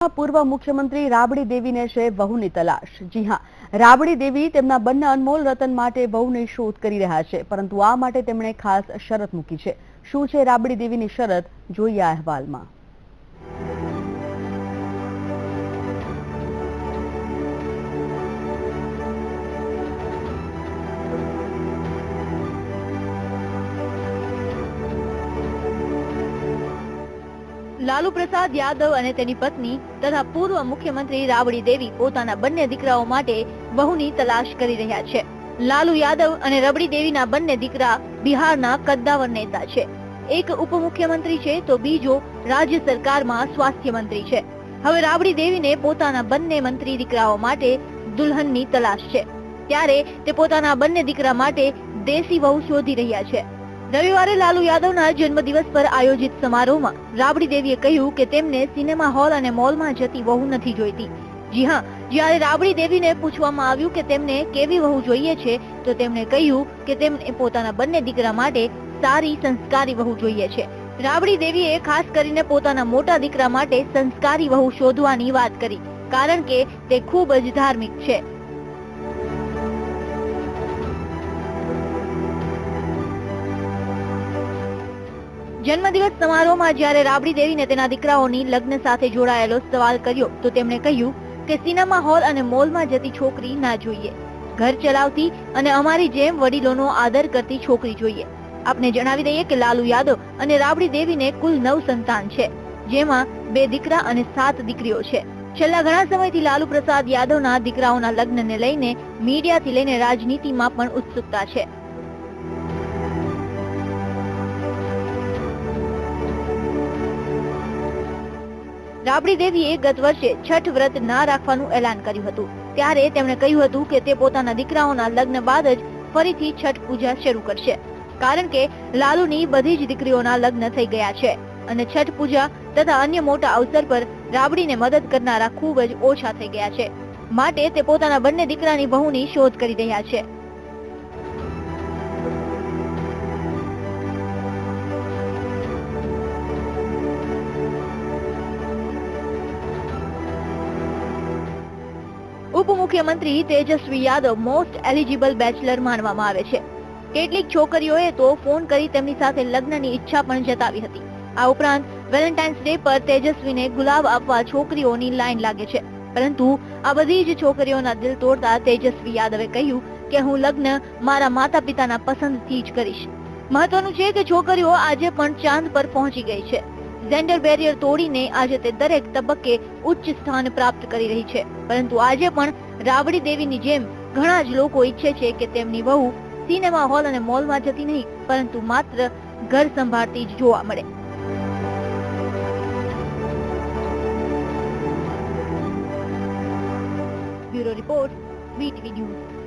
પૂર્વ મુખ્યમંત્રી રાબડી દેવીને છે વહુની તલાશ। જી હા, રાબડી દેવી તેમના બંને અનમોલ રતન માટે વહુની શોધ કરી રહ્યા છે, પરંતુ આ માટે તેમણે ખાસ શરત મૂકી છે। શું છે રાબડી દેવીની શરત, જોઈએ આ અહેવાલમાં। लालू प्रसाद यादव અને તેની પત્ની તથા પૂર્વ મુખ્યમંત્રી રાબડી દેવી પોતાના બંને દીકરાઓ માટે વહુની તલાશ કરી રહ્યા છે। લાલુ યાદવ અને રબડી દેવીના બંને દીકરા બિહારના કદ્દાવર નેતા છે। એક ઉપમુખ્યમંત્રી છે તો બીજો રાજ્ય સરકારમાં સ્વાસ્થ્ય મંત્રી છે। હવે રાબડી દેવીને પોતાના બંને મંત્રી દીકરાઓ માટે દુલ્હનની તલાશ છે, ત્યારે તે પોતાના બંને દીકરા માટે દેશી વહુ શોધી રહ્યા છે। રવિવારે લાલુ યાદવના જન્મદિવસ પર આયોજિત સમારોહમાં રાબડી દેવીએ કહ્યું કે તેમને સિનેમા હોલ અને મોલમાં જતી વહુ નથી જોઈતી। જી હા, જ્યારે રાબડી દેવીને પૂછવામાં આવ્યું કે તેમને કેવી વહુ જોઈએ છે, તો તેમણે કહ્યું કે તેમને પોતાના બંને દીકરા માટે સારી સંસ્કારી વહુ જોઈએ છે। રાબડી દેવીએ ખાસ કરીને પોતાના મોટા દીકરા માટે સંસ્કારી વહુ શોધવાની વાત કરી, કારણ કે તે ખૂબ જ ધાર્મિક છે। જન્મદિવસ સમારોહમાં જ્યારે રાબડી દેવીને તેના દીકરાઓની લગ્ન સાથે જોડાયેલો સવાલ કર્યો તો તેમણે કહ્યું કે સિનેમા હોલ અને મોલમાં જતી છોકરી ના જોઈએ, ઘર ચલાવતી અને અમારી જેમ વડીલોનો આદર કરતી છોકરી જોઈએ। આપને જણાવી દઈએ કે લાલુ યાદવ અને રાબડી દેવીને કુલ 9 સંતાન છે, જેમાં 2 દીકરા અને 7 દીકરીઓ છે। છેલ્લા ઘણા સમયથી લાલુ પ્રસાદ યાદવના દીકરાઓના લગ્નને લઈને મીડિયાથી લઈને રાજનીતિમાં પણ ઉત્સુકતા છે। રાબડી દેવીએ ગત વર્ષે છઠ વ્રત ના રાખવાનું એલાન કર્યું હતું, ત્યારે તેમણે કહ્યું હતું કે તે પોતાના દીકરાઓના લગ્ન બાદ જ ફરીથી છઠ પૂજા શરૂ કરશે, કારણ કે લાલુની બધી જ દીકરીઓના લગ્ન થઈ ગયા છે અને છઠ પૂજા તથા અન્ય મોટા અવસર પર રાબડીને મદદ કરનારા ખૂબ જ ઓછા થઈ ગયા છે, માટે તે પોતાના બંને દીકરાની વહુની શોધ કરી રહ્યા છે। ઉપમુખ્યમંત્રી Tejashwi Yadav most eligible bachelor માનવામાં આવે છે। કેટલીક છોકરીઓએ તો ફોન કરી તેમની સાથે લગ્નની ઈચ્છા પણ જતાવી હતી। આ ઉપરાંત વેલેન્ટાઇન્સ ડે પર તેજસ્વીને ગુલાબ આપવા છોકરીઓની લાઈન લાગે છે, પરંતુ આ બધી જ છોકરીઓના દિલ તોડતા તેજસ્વી યાદવે કહ્યું કે હું લગ્ન મારા માતા પિતાના પસંદથી જ કરીશ। મહત્વનું છે કે છોકરીઓ આજે પણ ચાંદ પર પહોંચી ગઈ છે। જેન્ડર બેરિયર તોડીને આજે તે દરેક તબક્કે ઉચ્ચ સ્થાન પ્રાપ્ત કરી રહી છે, પરંતુ આજે પણ રાબડી દેવીની જેમ ઘણા જ લોકો ઈચ્છે છે કે તેમની વહુ સિનેમા હોલ અને મોલમાં જતી નહીં, પરંતુ માત્ર ઘર સંભાળતી જ જોવા મળે। Bureau report, VTV news.